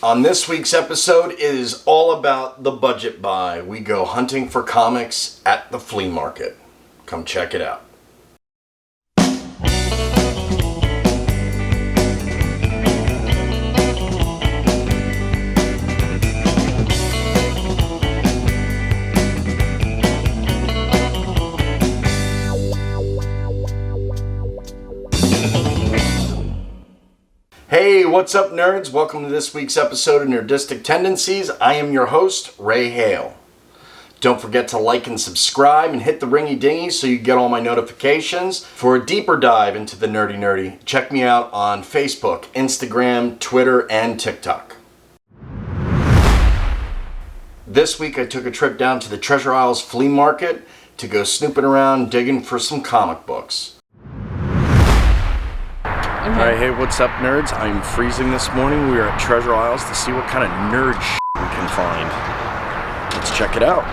On this week's episode, it is all about the budget buy. We go hunting for comics at the flea market. Come check it out. Hey, what's up, nerds? Welcome to this week's episode of Nerdistic Tendencies. I am your host, Ray Hale. Don't forget to like and subscribe and hit the ringy dingy so you get all my notifications. For a deeper dive into the nerdy, check me out on Facebook, Instagram, Twitter, and TikTok. This week I took a trip down to the Treasure Isles Flea Market to go snooping around digging for some comic books. Alright, hey, what's up, nerds? I'm freezing this morning. We are at Treasure Isles to see what kind of nerd we can find. Let's check it out.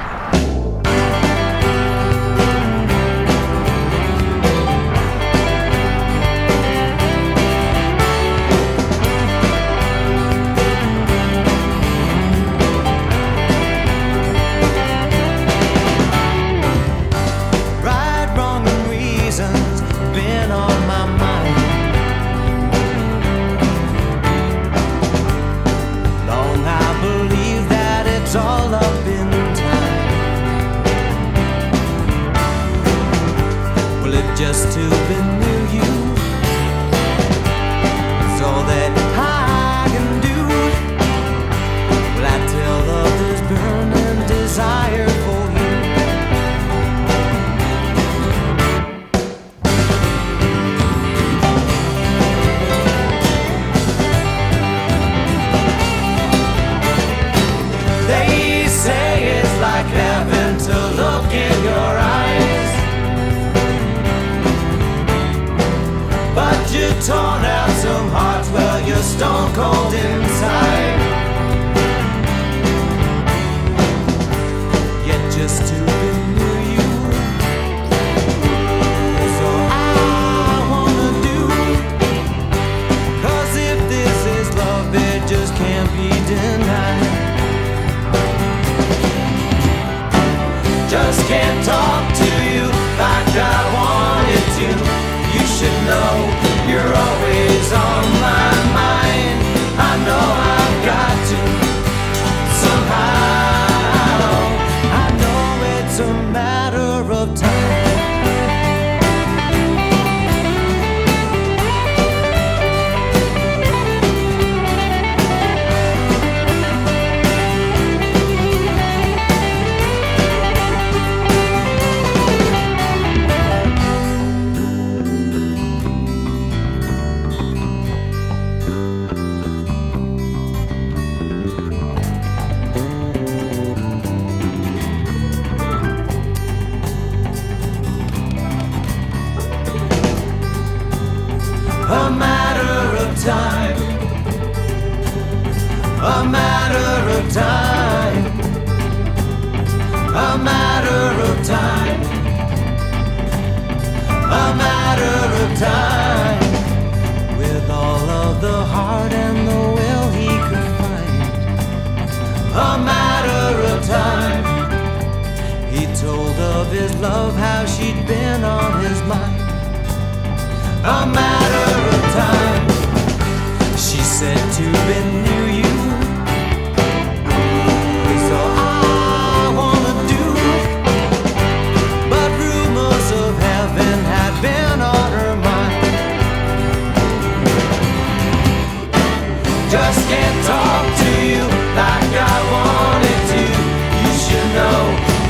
Right, wrong, and reasons been on my mind. I believe that it's all up in time. Well, if just to be near you is all that I can do, well, I tell of this burning desire for you. They say it's like heaven to look in your eyes, but you torn out some hearts, well, you're stone cold inside. Yet just to be near you is all I wanna do. 'Cause if this is love, it just can't be denied. Just can't talk to you like I wanted to. You should know you're always on my mind. I know I've got to somehow. I know it's a matter of time. A matter of time. A matter of time. A matter of time. A matter of time. With all of the heart and the will he could find. A matter of time. He told of his love, how she'd been on his mind. A matter of time. She said to be near you is all I wanna do. But rumors of heaven had been on her mind. Just can't talk to you like I wanted to. You should know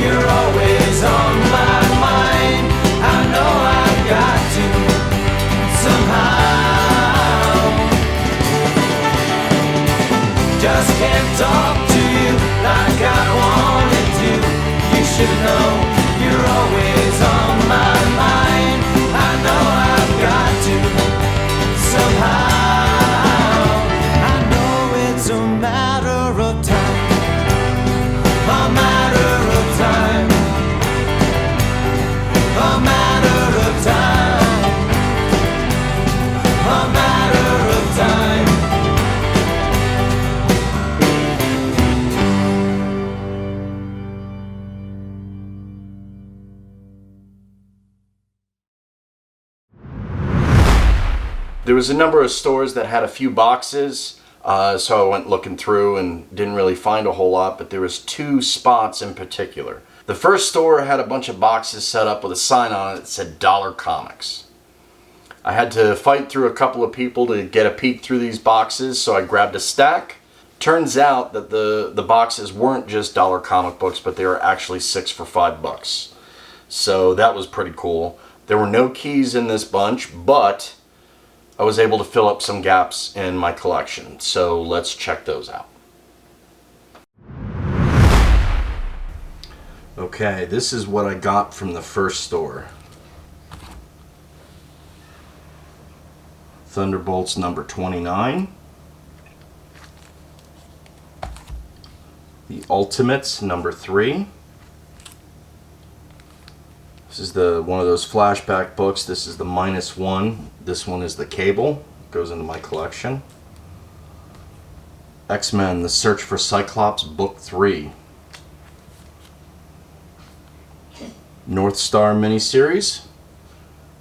you're always on my mind. I know I've got to somehow. Just can't talk to you like I wanted to. You should know you're always on my mind. I know I've got to somehow. I know it's a matter of time. A matter of time. A matter of time. A matter of time. There was a number of stores that had a few boxes, so I went looking through and didn't really find a whole lot, but there was 2 spots in particular. The first store had a bunch of boxes set up with a sign on it that said Dollar Comics. I had to fight through a couple of people to get a peek through these boxes, so I grabbed a stack. Turns out that the boxes weren't just dollar comic books, but they were actually 6 for $5. So that was pretty cool. There were no keys in this bunch, but I was able to fill up some gaps in my collection. So let's check those out. Okay, this is what I got from the first store. Thunderbolts number 29. The Ultimates number 3. This is one of those flashback books. This is the -1. This one is the Cable. Goes into my collection. X-Men: The Search for Cyclops book 3. North Star miniseries.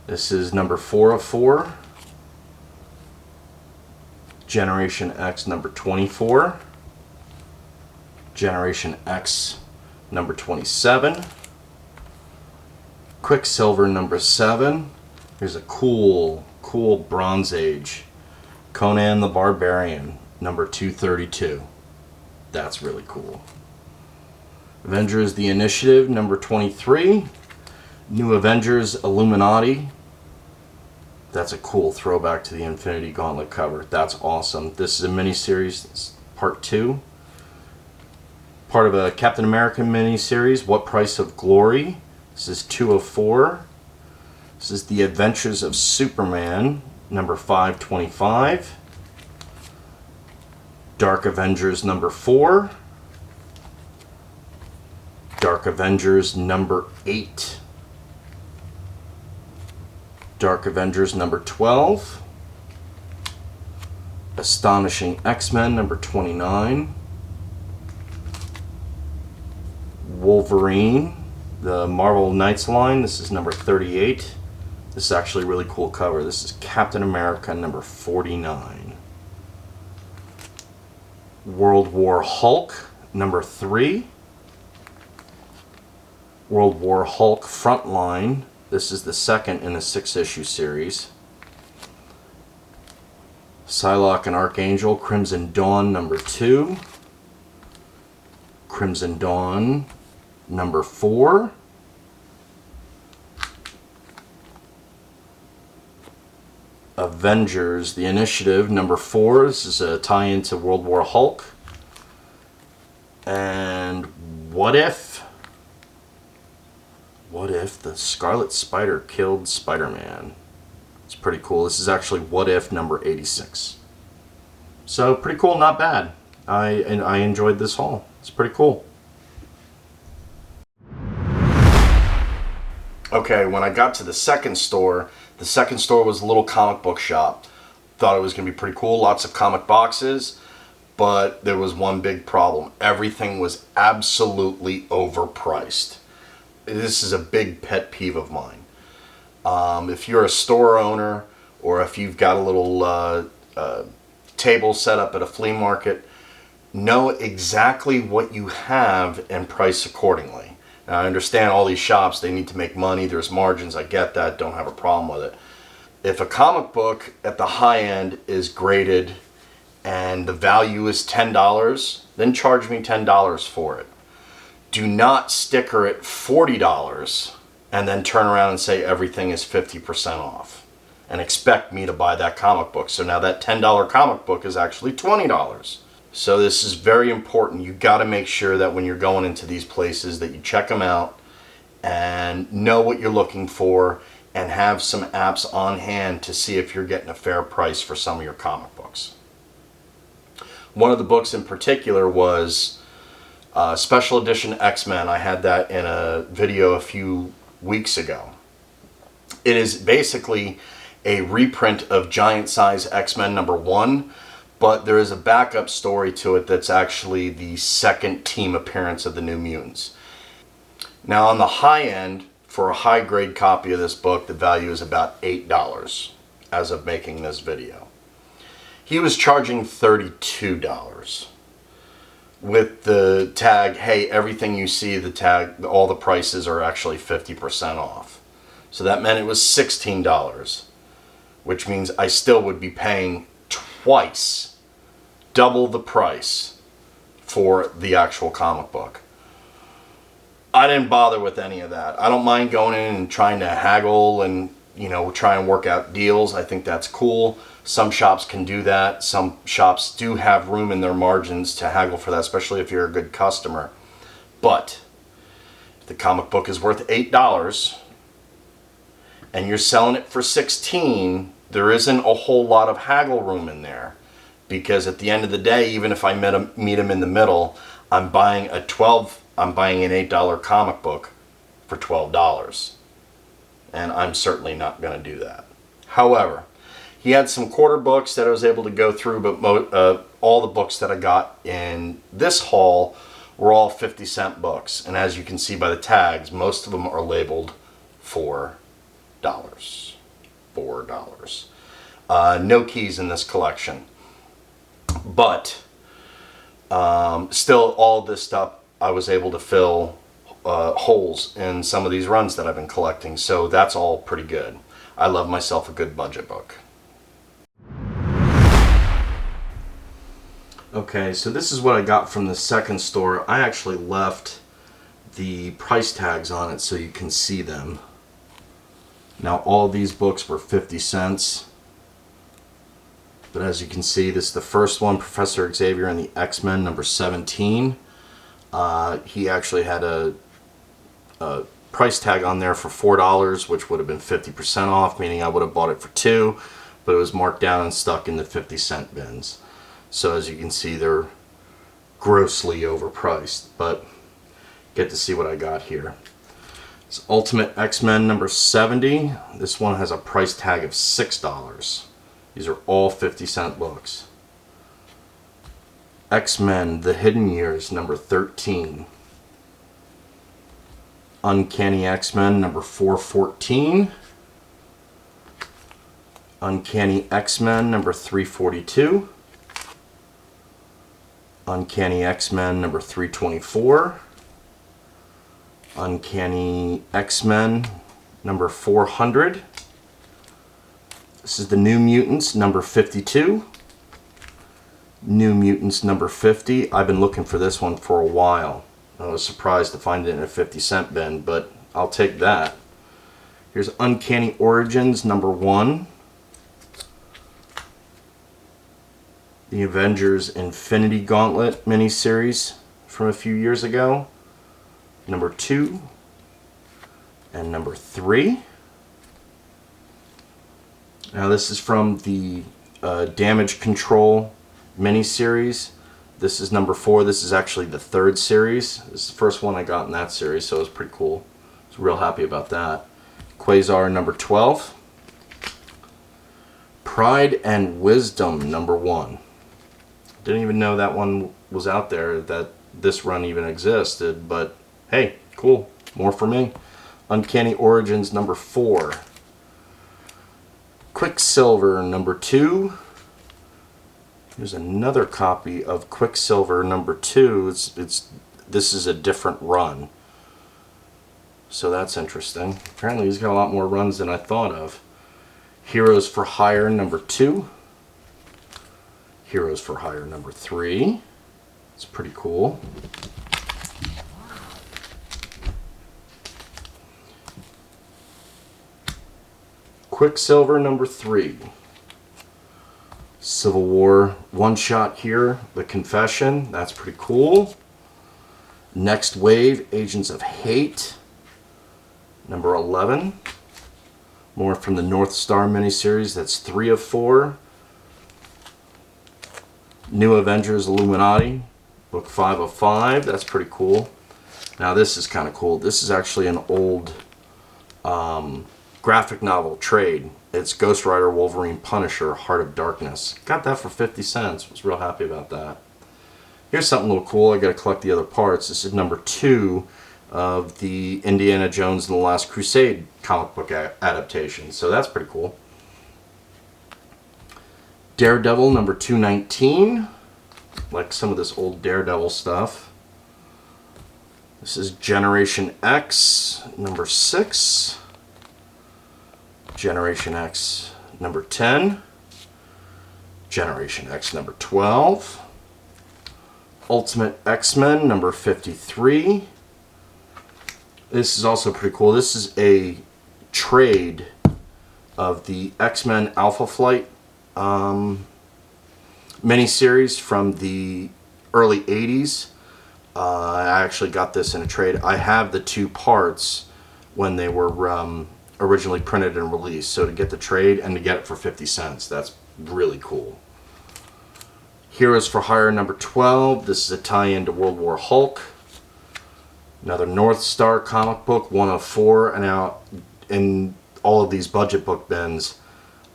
This is number 4 of 4. Generation X number 24. Generation X number 27. Quicksilver number 7. Here's a cool Bronze Age Conan the Barbarian number 232. That's really cool. Avengers: The Initiative number 23. New Avengers Illuminati. That's a cool throwback to the Infinity Gauntlet cover. That's awesome. This is a miniseries. It's part 2. Part of a Captain America miniseries, What Price of Glory. This is 2 of 4. This is The Adventures of Superman, number 525. Dark Avengers number 4. Dark Avengers number 8. Dark Avengers number 12. Astonishing X-Men number 29. Wolverine, the Marvel Knights line. This is number 38. This is actually a really cool cover. This is Captain America number 49. World War Hulk number 3. World War Hulk Frontline. This is the second in a 6-issue series. Psylocke and Archangel, Crimson Dawn number 2. Crimson Dawn number 4. Avengers: The Initiative number 4. This is a tie-in to World War Hulk. And What If the Scarlet Spider killed Spider-Man? It's pretty cool. This is actually What If number 86. So pretty cool, not bad. I enjoyed this haul. It's pretty cool. Okay, when I got to the second store was a little comic book shop. Thought it was going to be pretty cool, lots of comic boxes, but there was one big problem. Everything was absolutely overpriced. This is a big pet peeve of mine. If you're a store owner, or if you've got a little table set up at a flea market, know exactly what you have and price accordingly. Now, I understand all these shops, they need to make money, there's margins, I get that, don't have a problem with it. If a comic book at the high end is graded and the value is $10, then charge me $10 for it. Do not sticker it $40 and then turn around and say everything is 50% off and expect me to buy that comic book. So now that $10 comic book is actually $20. So this is very important. You got to make sure that when you're going into these places that you check them out and know what you're looking for and have some apps on hand to see if you're getting a fair price for some of your comic books. One of the books in particular was Special Edition X-Men. I had that in a video a few weeks ago. It is basically a reprint of Giant Size X-Men number 1, but there is a backup story to it that's actually the second team appearance of the New Mutants. Now on the high end, for a high grade copy of this book, the value is about $8. as of making this video. He was charging $32 with the tag, hey, everything you see, the tag, all the prices are actually 50% off. So that meant it was $16, which means I still would be paying twice, double the price for the actual comic book. I didn't bother with any of that. I don't mind going in and trying to haggle and, you know, try and work out deals. I think that's cool. Some shops can do that. Some shops do have room in their margins to haggle for that, especially if you're a good customer. But if the comic book is worth $8 and you're selling it for $16, there isn't a whole lot of haggle room in there. Because at the end of the day, even if I meet him in the middle, I'm buying an $8 comic book for $12. And I'm certainly not going to do that. However, he had some quarter books that I was able to go through, but all the books that I got in this haul were all 50-cent books. And as you can see by the tags, most of them are labeled $4. $4. No keys in this collection. But still, all this stuff I was able to fill holes in some of these runs that I've been collecting, so that's all pretty good. I love myself a good budget book. Okay, so this is what I got from the second store. I actually left the price tags on it so you can see them. Now, all these books were 50 cents. But as you can see, this is the first one, Professor Xavier and the X-Men, number 17. He actually had a price tag on there for $4, which would have been 50% off, meaning I would have bought it for $2, but it was marked down and stuck in the 50-cent bins. So as you can see, they're grossly overpriced, but get to see what I got here. It's Ultimate X-Men number 70. This one has a price tag of $6. These are all 50-cent books. X-Men The Hidden Years number 13. Uncanny X-Men number 414. Uncanny X-Men number 342. Uncanny X-Men number 324. Uncanny X-Men number 400. This is the New Mutants number 52. New Mutants number 50. I've been looking for this one for a while. I was surprised to find it in a 50-cent bin, but I'll take that. Here's Uncanny Origins number 1. The Avengers Infinity Gauntlet miniseries from a few years ago. Number 2 and number 3. Now this is from the Damage Control miniseries. This is number 4. This is actually the 3rd series. This is the first one I got in that series, so it was pretty cool. I was real happy about that. Quasar number 12. Pride and Wisdom number 1. Didn't even know that one was out there, that this run even existed, but hey, cool. More for me. Uncanny Origins number 4. Quicksilver number 2. Here's another copy of Quicksilver number 2. This is a different run, so that's interesting. Apparently he's got a lot more runs than I thought of. Heroes for Hire number 2. Heroes for Hire number 3. It's pretty cool. Quicksilver number 3. Civil War one-shot here, The Confession. That's pretty cool. Next Wave, Agents of Hate. Number 11. More from the North Star miniseries. That's 3 of 4. New Avengers Illuminati. Book 5 of 5. That's pretty cool. Now this is kind of cool. This is actually an old graphic novel trade. It's Ghost Rider, Wolverine, Punisher, Heart of Darkness. Got that for 50 cents. Was real happy about that. Here's something a little cool. I got to collect the other parts. This is number 2 of the Indiana Jones and the Last Crusade comic book adaptation. So that's pretty cool. Daredevil number 219. Like some of this old Daredevil stuff. This is Generation X number 6. Generation X number 10. Generation X number 12. Ultimate X-Men number 53. This is also pretty cool. This is a trade of the X-Men Alpha Flight miniseries from the early 80s. I actually got this in a trade. I have the 2 parts when they were originally printed and released. So to get the trade and to get it for 50 cents, that's really cool. Heroes for Hire number 12. This is a tie-in to World War Hulk. Another North Star comic book, 104. And now in all of these budget book bins,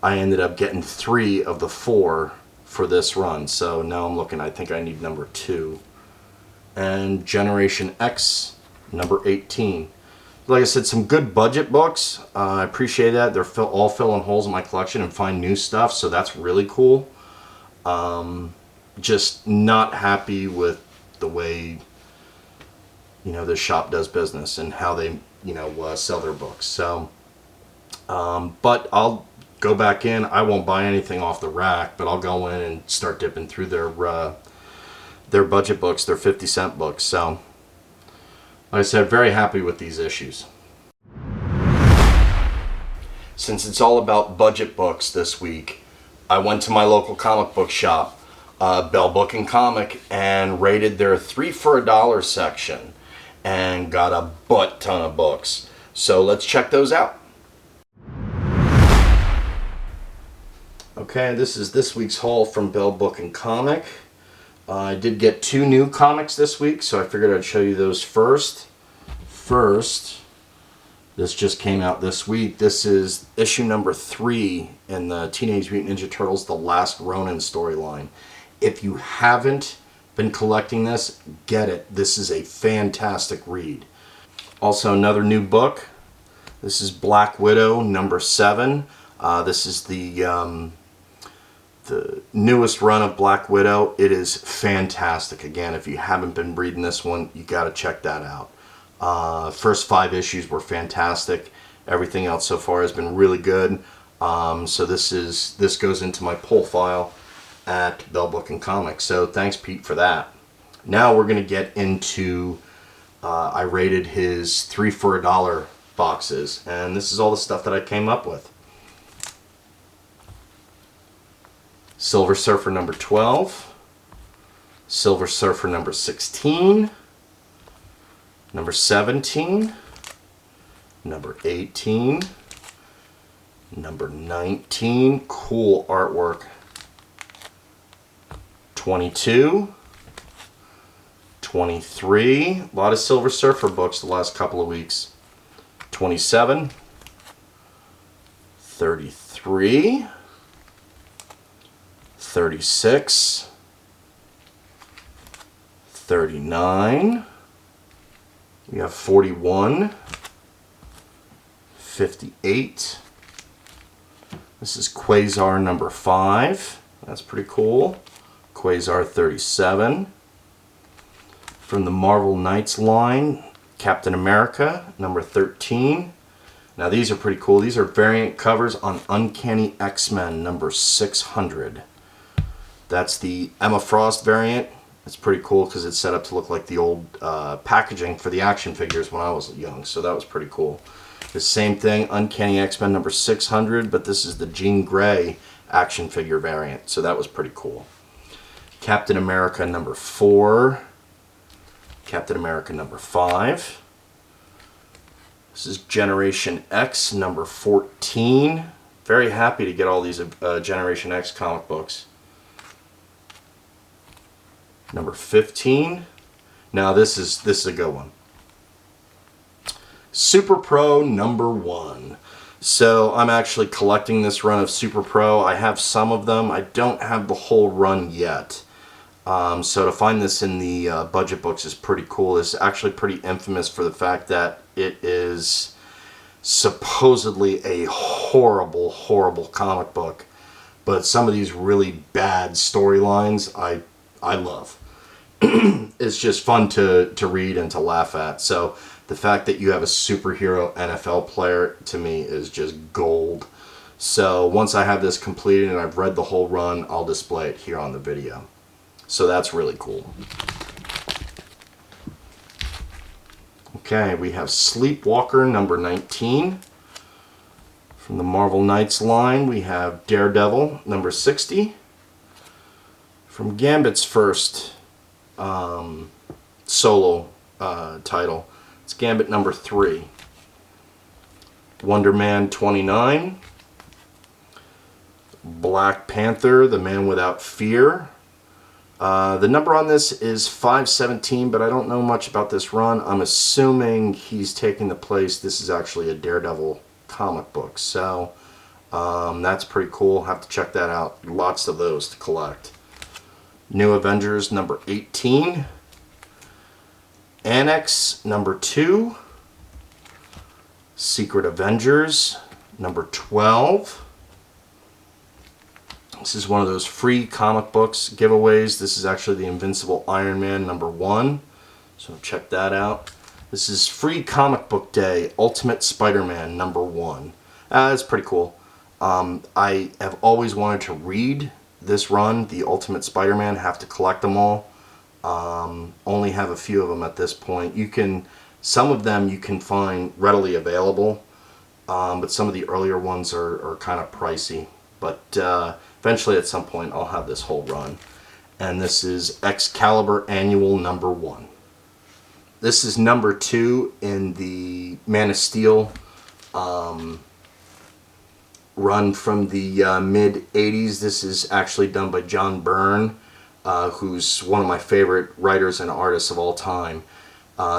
I ended up getting 3 of the 4 for this run. So now I'm looking, I think I need number 2. And Generation X number 18. Like I said, some good budget books. I appreciate that. They're all filling holes in my collection and find new stuff, so that's really cool. Just not happy with the way, this shop does business and how they, sell their books. So, but I'll go back in. I won't buy anything off the rack, but I'll go in and start dipping through their budget books, their 50-cent books. So, like I said, very happy with these issues. Since it's all about budget books this week, I went to my local comic book shop, Bell Book and Comic, and raided their 3 for $1 section and got a butt ton of books. So let's check those out. Okay, this is this week's haul from Bell Book and Comic. I did get 2 new comics this week, so I figured I'd show you those first. First, this just came out this week. This is issue number 3 in the Teenage Mutant Ninja Turtles The Last Ronin storyline. If you haven't been collecting this, get it. This is a fantastic read. Also, another new book. This is Black Widow number 7. This is the newest run of Black Widow. It is fantastic. Again, if you haven't been reading this one, you got to check that out. First 5 issues were fantastic. Everything else so far has been really good. So this goes into my pull file at Bell Book and Comics. So thanks, Pete, for that. Now we're going to get into I rated his 3 for $1 boxes, and this is all the stuff that I came up with. Silver Surfer number 12, Silver Surfer number 16, number 17, number 18, number 19, cool artwork, 22, 23, a lot of Silver Surfer books the last couple of weeks, 27, 33, 36, 39, we have 41, 58, this is Quasar number 5, that's pretty cool, Quasar 37, from the Marvel Knights line, Captain America number 13. Now these are pretty cool. These are variant covers on Uncanny X-Men number 600. That's the Emma Frost variant. It's pretty cool because it's set up to look like the old packaging for the action figures when I was young. So that was pretty cool. The same thing, Uncanny X-Men number 600, but this is the Jean Grey action figure variant. So that was pretty cool. Captain America number 4. Captain America number 5. This is Generation X number 14. Very happy to get all these Generation X comic books. Number 15. Now this is a good one. Super Pro number 1. So I'm actually collecting this run of Super Pro. I have some of them. I don't have the whole run yet. So to find this in the budget books is pretty cool. It's actually pretty infamous for the fact that it is supposedly a horrible, horrible comic book. but some of these really bad storylines I love. It's just fun to read and to laugh at. So the fact that you have a superhero NFL player, to me, is just gold. So once I have this completed and I've read the whole run, I'll display it here on the video. So that's really cool. Okay, we have Sleepwalker number 19. From the Marvel Knights line, we have Daredevil number 60. From Gambit's first solo title, it's Gambit number 3. Wonder Man 29. Black Panther, The Man Without Fear. The number on this is 517, but I don't know much about this run. I'm assuming he's taking the place. This is actually a Daredevil comic book, so that's pretty cool. Have to check that out. Lots of those to collect. New Avengers number 18. Annex number 2. Secret Avengers number 12. This is one of those free comic books giveaways. This is actually the Invincible Iron Man number 1. So check that out. This is Free Comic Book Day Ultimate Spider-Man number 1. That's pretty cool. I have always wanted to read this run, the Ultimate Spider-Man. Have to collect them all. Only have a few of them at this point. Some of them you can find readily available, but some of the earlier ones are kind of pricey. But eventually at some point I'll have this whole run. And this is Excalibur Annual number 1. This is number 2 in the Man of Steel run from the mid-80s. This is actually done by John Byrne, who's one of my favorite writers and artists of all time.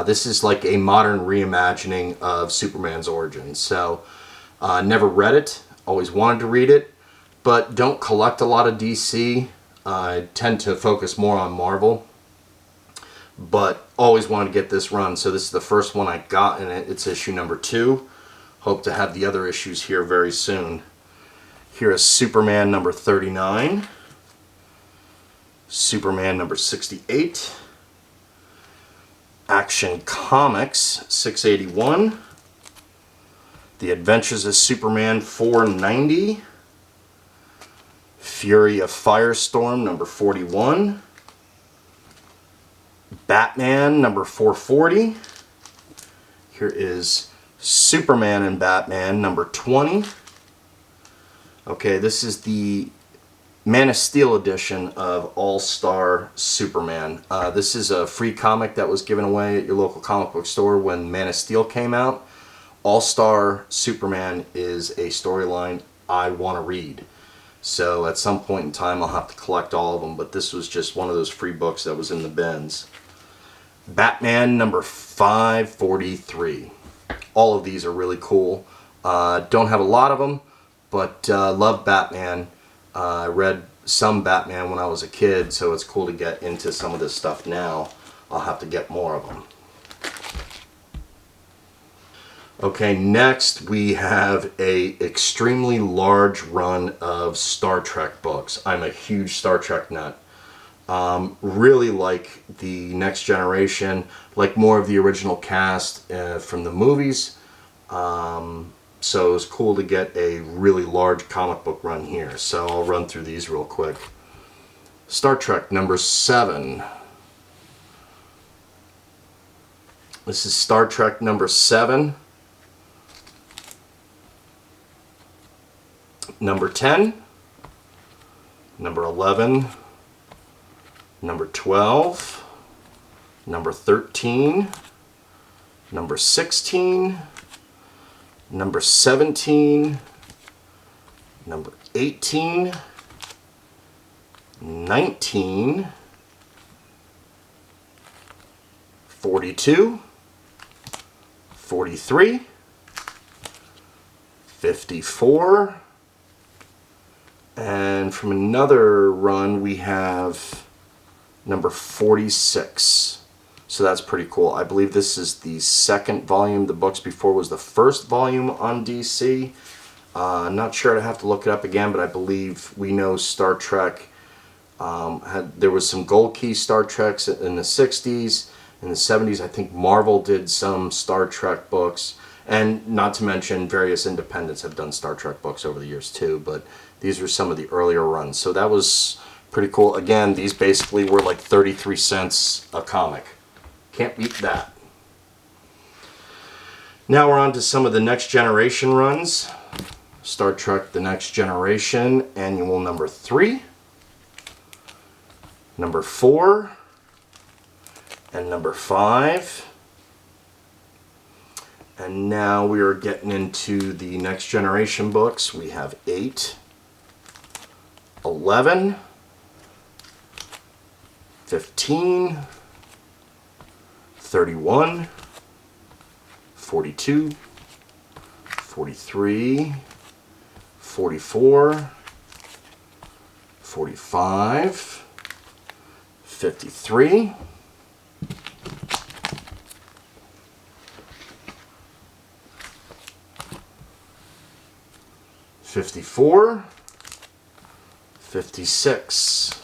This is like a modern reimagining of Superman's origins. So never read it, always wanted to read it, but don't collect a lot of DC. I tend to focus more on Marvel, but always wanted to get this run. So this is the first one I got, and it's issue number 2. Hope to have the other issues here very soon. Here is Superman number 39. Superman number 68. Action Comics 681. The Adventures of Superman 490. Fury of Firestorm number 41. Batman number 440. Here is Superman and Batman number 20. Okay, this is the Man of Steel edition of All-Star Superman. This is a free comic that was given away at your local comic book store when Man of Steel came out. All-Star Superman is a storyline I want to read. So at some point in time I'll have to collect all of them, but this was just one of those free books that was in the bins. Batman number 543. All of these are really cool. Don't have a lot of them, but love Batman. I read some Batman when I was a kid, so it's cool to get into some of this stuff now. I'll have to get more of them. Okay, next we have a extremely large run of Star Trek books. I'm a huge Star Trek nut. Really like the Next Generation, like more of the original cast from the movies. So it was cool to get a really large comic book run here. So I'll run through these real quick. Star Trek number 7. This is Star Trek number 7. Number 10. Number 11. Number 12. Number 13. Number 16. Number 17, number 18, 19, 42, 43, 54, and from another run we have number 46. So that's pretty cool. I believe this is the second volume. The books before was the first volume on DC. Not sure, I'd have to look it up again, but I believe we know Star Trek there was some gold key Star Treks in the 60s. In the 70s, I think Marvel did some Star Trek books, and not to mention various independents have done Star Trek books over the years too, but these were some of the earlier runs. So that was pretty cool. Again, these basically were like 33 cents a comic. Can't beat that. Now we're on to some of the Next Generation runs. Star Trek The Next Generation, annual number 3, number 4, and number 5. And now we are getting into the Next Generation books. We have 8, 11, 15, 31, 42, 43, 44, 45, 53, 54, 56,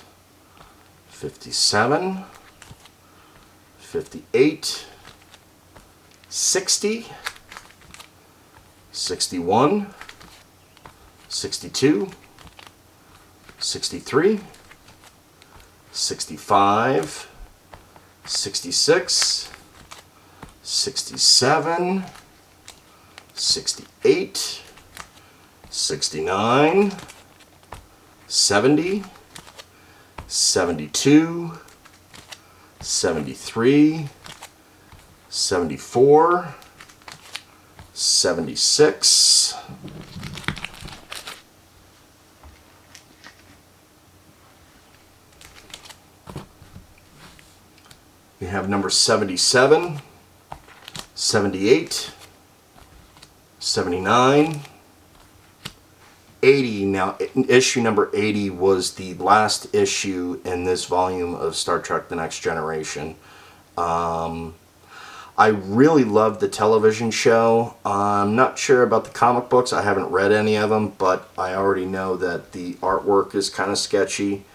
57, 58, 60, 61, 62, 63, 65, 66, 67, 68, 69, 70, 72, 73, 74, 76, we have number 77, 78, 79, 80. Now, issue number 80 was the last issue in this volume of Star Trek The Next Generation. I really loved the television show. I'm not sure about the comic books. I haven't read any of them, but I already know that the artwork is kind of sketchy.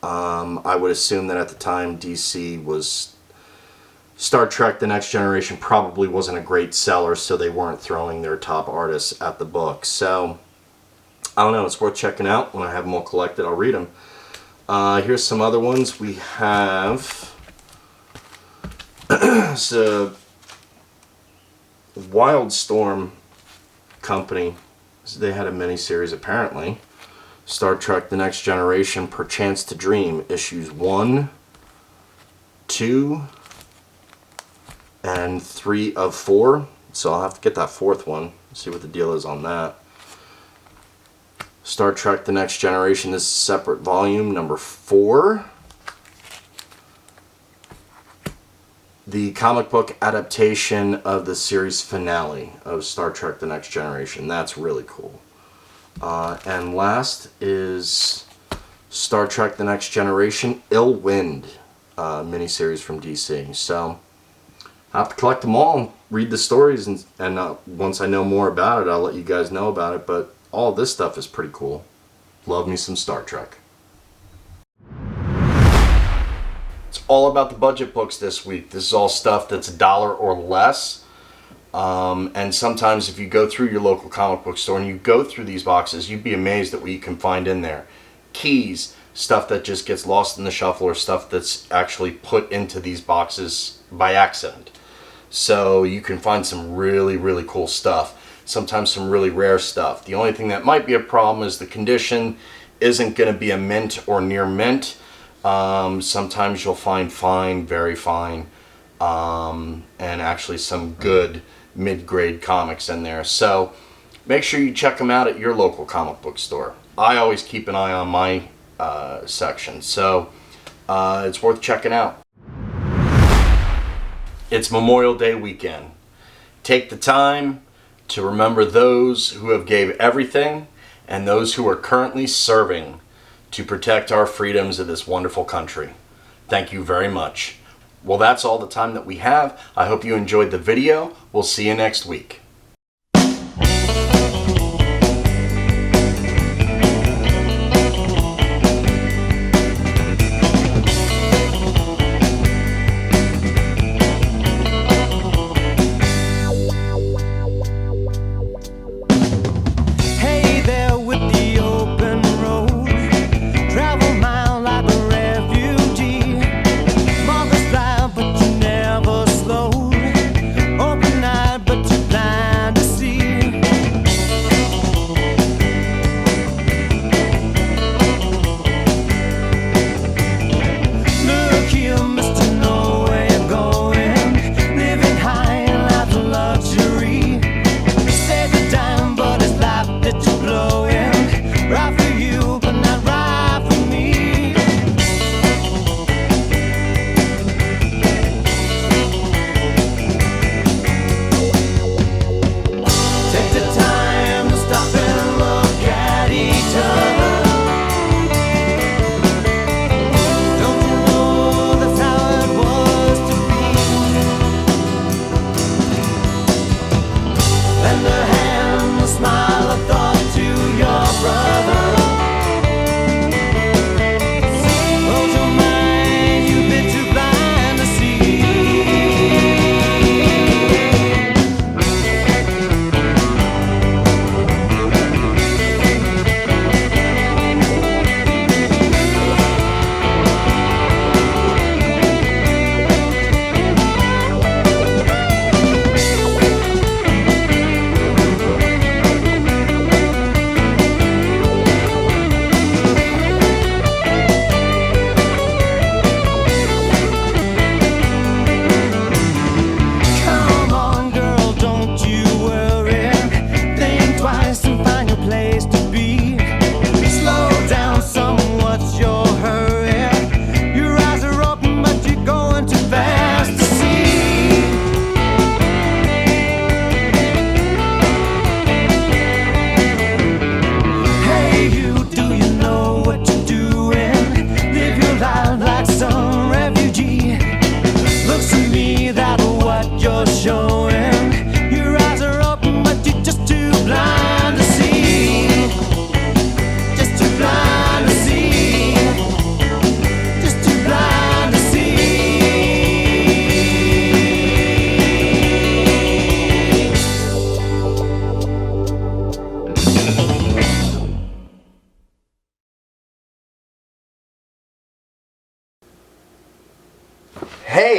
I would assume that at the time DC was... Star Trek The Next Generation probably wasn't a great seller, so they weren't throwing their top artists at the book. So, I don't know, it's worth checking out. When I have them all collected, I'll read them. Here's some other ones. We have... it's a Wildstorm company. They had a miniseries apparently. Star Trek The Next Generation, Perchance to Dream, issues 1, 2, and 3 of 4. So I'll have to get that 4th one, see what the deal is on that. Star Trek The Next Generation, this is a separate volume, number 4. The comic book adaptation of the series finale of Star Trek The Next Generation. That's really cool. And last is Star Trek The Next Generation, Ill Wind, miniseries from DC. So I have to collect them all and read the stories, and once I know more about it, I'll let you guys know about it. But all this stuff is pretty cool. Love me some Star Trek. It's all about the budget books this week. This is all stuff that's $1 or less. And sometimes if you go through your local comic book store and you go through these boxes, you'd be amazed at what you can find in there. Keys, stuff that just gets lost in the shuffle, or stuff that's actually put into these boxes by accident. So you can find some really, really cool stuff. Sometimes some really rare stuff. The only thing that might be a problem is the condition isn't going to be a mint or near mint. Sometimes you'll find fine, very fine, and actually some good mid-grade comics in there. So make sure you check them out at your local comic book store. I always keep an eye on my section, so it's worth checking out. It's Memorial Day weekend. Take the time to remember those who have gave everything and those who are currently serving to protect our freedoms of this wonderful country. Thank you very much. Well, that's all the time that we have. I hope you enjoyed the video. We'll see you next week.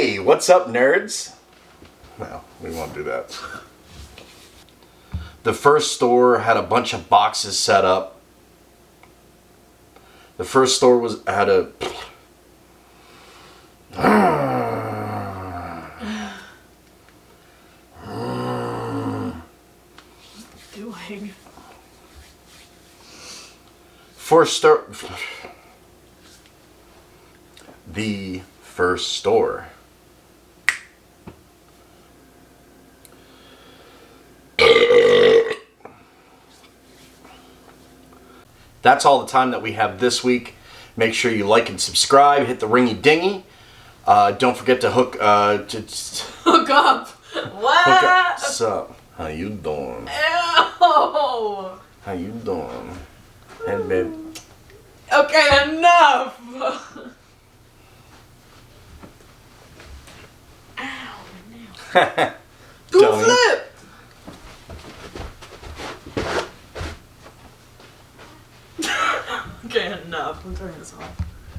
Hey, what's up, nerds? No, we won't do that. The first store had a bunch of boxes set up. The first store had a... Doing. First store... The first store. That's all the time that we have this week. Make sure you like and subscribe. Hit the ringy dingy. Don't forget to hook Hook up. What? hook up. What's up? How you doing? Ew. How you doing? Hey, babe. Okay, enough. Ow, now. Do a Dummy. flip. Okay, enough. I'm turning this off.